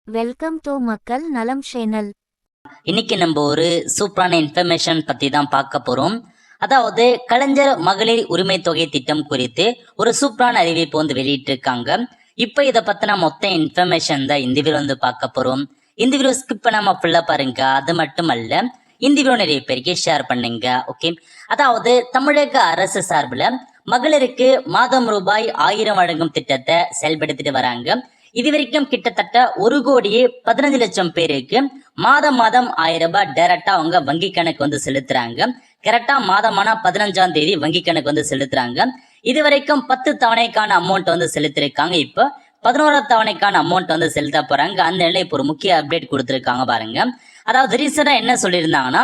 Welcome to மக்கள் நலம் channel. இன்னைக்கு நம்ம ஒரு சூப்பரான இன்ஃபர்மேஷன் பத்தி தான் பார்க்க போறோம். அதாவது கலைஞர் மகளிர் உரிமை தொகை திட்டம் குறித்து ஒரு சூப்பரான அறிவிப்பு வந்து வெளியிட்டிருக்காங்க. இப்ப இதை பத்தின மொத்த இன்ஃபர்மேஷன் தான் இந்த வீடியோ வந்து பார்க்க போறோம். இந்த வீடியோ ஸ்கிப் பண்ணாம ஃபுல்லா பாருங்க. அது மட்டும் அல்ல, இந்த வீடியோ நிறைய பேருக்கு ஷேர் பண்ணுங்க. ஓகே, அதாவது தமிழக அரசு சார்பில் மகளிருக்கு மாதம் ரூபாய் 1000 வழங்கும் திட்டத்தை செயல்படுத்திட்டு வராங்க. இது வரைக்கும் கிட்டத்தட்ட 1,15,00,000 பேருக்கு மாதம் 1000 ரூபாய் டைரக்டா அவங்க வங்கி கணக்கு வந்து செலுத்துறாங்க. கரெக்டா மாதமான 15ஆம் தேதி வங்கி கணக்கு வந்து செலுத்துறாங்க. இது வரைக்கும் 10 தவணைக்கான அமௌண்ட் வந்து செலுத்திருக்காங்க. இப்போ 11ஆம் தவணைக்கான அமௌண்ட் வந்து செலுத்த போறாங்க. அந்த நிலையில இப்போ ஒரு முக்கிய அப்டேட் கொடுத்திருக்காங்க பாருங்க. அதாவது ரீசெண்டா என்ன சொல்லியிருந்தாங்கன்னா,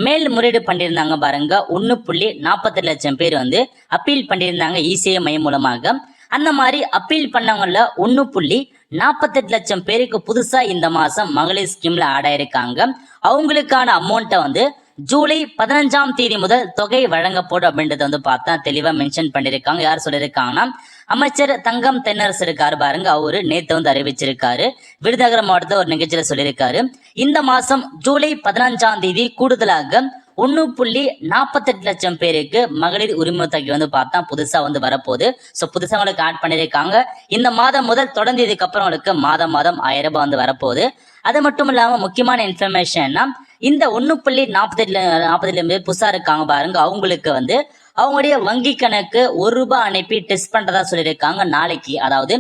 மேல் முறையீடு பண்ணியிருந்தாங்க பாருங்க. 1.48 லட்சம் பேர் வந்து அப்பீல் பண்ணியிருந்தாங்க இசிஐ மையம் மூலமாக. அந்த மாதிரி அப்பீல் பண்ணவங்கள 1.48 லட்சம் பேருக்கு புதுசா இந்த மாசம் மகளிர் ஸ்கீம்ல ஆட் ஆயிருக்காங்க. அவங்களுக்கான அமௌண்ட்டை வந்து ஜூலை 15ஆம் தேதி முதல் தொகை வழங்கப்படும் அப்படின்றத வந்து பார்த்தா தெளிவா மென்ஷன் பண்ணிருக்காங்க. யார் சொல்லியிருக்காங்கன்னா, அமைச்சர் தங்கம் தென்னரசு இருக்காரு பாருங்க. அவரு நேத்து வந்து அறிவிச்சிருக்காரு. விருதுநகர் மாவட்டத்தில் ஒரு நிகழ்ச்சியில சொல்லியிருக்காரு, இந்த மாசம் ஜூலை 15ஆம் தேதி கூடுதலாக 1.48 லட்சம் பேருக்கு மகளிர் உரிமை தொகை வந்து பார்த்தா புதுசா வந்து வரப்போகுது. ஸோ புதுசா உங்களுக்கு ஆட் பண்ணியிருக்காங்க. இந்த மாதம் முதல் தொடர்ந்து இதுக்கப்புறம் உங்களுக்கு மாதம் 1000 ரூபாய் வந்து வரப்போகுது. அது மட்டும் இல்லாம முக்கியமான இன்ஃபர்மேஷன்னா, இந்த 1.48 பேர் புதுசா இருக்காங்க பாருங்க. அவங்களுக்கு வந்து அவங்களுடைய வங்கி கணக்கு 1 ரூபாய் அனுப்பி டெஸ்ட் பண்றதா சொல்லியிருக்காங்க. நாளைக்கு, அதாவது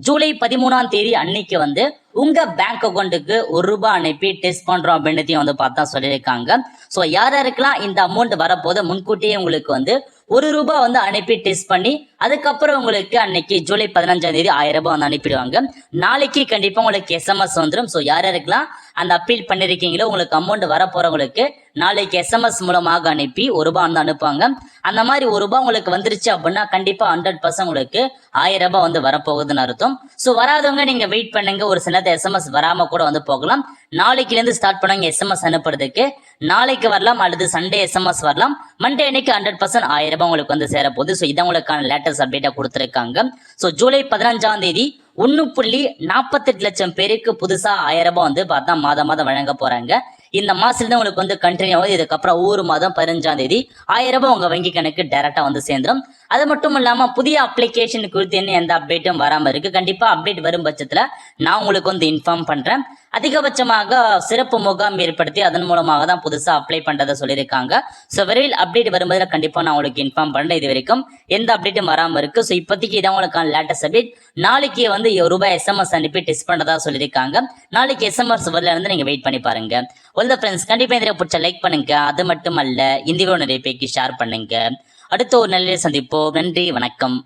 ஜூலை 13ஆம் தேதி அன்னைக்கு வந்து உங்க பேங்க் அக்கௌண்ட்டுக்கு 1 ரூபாய் அனுப்பி டெஸ்ட் பண்றோம் அப்படின்றதையும் வந்து பார்த்தா சொல்லியிருக்காங்க. ஸோ யாருக்கெல்லாம் இந்த அமௌண்ட் வரப்போது முன்கூட்டியே உங்களுக்கு வந்து 1 ரூபாய் வந்து அனுப்பி டெஸ்ட் பண்ணி அதுக்கப்புறம் உங்களுக்கு அன்னைக்கு ஜூலை 15ஆம் தேதி 1000 ரூபாய் வந்து அனுப்பிடுவாங்க. நாளைக்கு கண்டிப்பா உங்களுக்கு எஸ்எம்எஸ் வந்துடும். ஸோ யாருக்கெல்லாம் அந்த அப்பீல் பண்ணிருக்கீங்களோ உங்களுக்கு அமௌண்ட் வர போறவங்களுக்கு நாளைக்கு எஸ்எம்எஸ் மூலமாக அனுப்பி 1 ரூபாய் வந்து அனுப்புவாங்க. அந்த மாதிரி 1 ரூபாய் உங்களுக்கு வந்துருச்சு அப்படின்னா கண்டிப்பா 100% உங்களுக்கு 1000 ரூபாய் வந்து வரப்போகுதுன்னு அர்த்தம். ஸோ வராதவங்க நீங்க வெயிட் பண்ணுங்க. ஒரு சில எஸ்எம்எஸ் வராம கூட வந்து போகலாம். நாளைக்குல இருந்து ஸ்டார்ட் பண்ணுவாங்க எஸ்எம்எஸ் அனுப்புறதுக்கு. நாளைக்கு வரலாம் அல்லது சண்டே எஸ்எம்எஸ் வரலாம். மண்டே அன்னைக்கு 100% 1000 ரூபாய் உங்களுக்கு வந்து சேரப்போகுது. ஸோ இதான் உங்களுக்கான லேட்டஸ்ட் அப்டேட்டா கொடுத்துருக்காங்க. ஸோ ஜூலை 15ஆம் தேதி 1.48 லட்சம் பேருக்கு புதுசா 1000 ரூபாய் வந்து பார்த்தா மாதம் வழங்க போறாங்க. இந்த மாசத்துல தான் உங்களுக்கு வந்து கண்டினியூ ஆகுது. இதுக்கப்புறம் ஒவ்வொரு மாதம் 15ஆம் தேதி 1000 ரூபாய் உங்க வங்கி கணக்கு டைரக்டா வந்து சேர்ந்துடும். அது மட்டும் இல்லாம புதிய அப்ளிகேஷன் குறித்து என்ன எந்த அப்டேட்டும் வராம இருக்கு. கண்டிப்பா அப்டேட் வரும் பட்சத்துல நான் உங்களுக்கு வந்து இன்ஃபார்ம் பண்றேன். அதிகபட்சமாக சிறப்பு முகாம் ஏற்படுத்தி அதன் மூலமாக தான் புதுசா அப்ளை பண்றதை சொல்லியிருக்காங்க. ஸோ விரைவில் அப்டேட் வரும்போது கண்டிப்பா நான் உங்களுக்கு இன்ஃபார்ம் பண்றேன். இது வரைக்கும் எந்த அப்டேட்டும் வராம இருக்கு. ஸோ இப்போதைக்கு இதான் உங்களுக்கான லேட்டஸ்ட் அப்டேட். நாளைக்கு வந்து 1 ரூபாய் எஸ்எம்எஸ் அனுப்பி டெஸ்ட் பண்றதா சொல்லியிருக்காங்க. நாளைக்கு எஸ்எம்எஸ் வரல இருந்து நீங்க வெயிட் பண்ணி பாருங்க. வெல் ஃப்ரெண்ட்ஸ், கண்டிப்பா இந்த பிடிச்ச லைக் பண்ணுங்க. அது மட்டும் அல்ல, இந்த வீடியோ நிறைய பேருக்கு ஷேர் பண்ணுங்க. அடுத்த ஒரு நல்ல சந்திப்போம். நன்றி, வணக்கம்.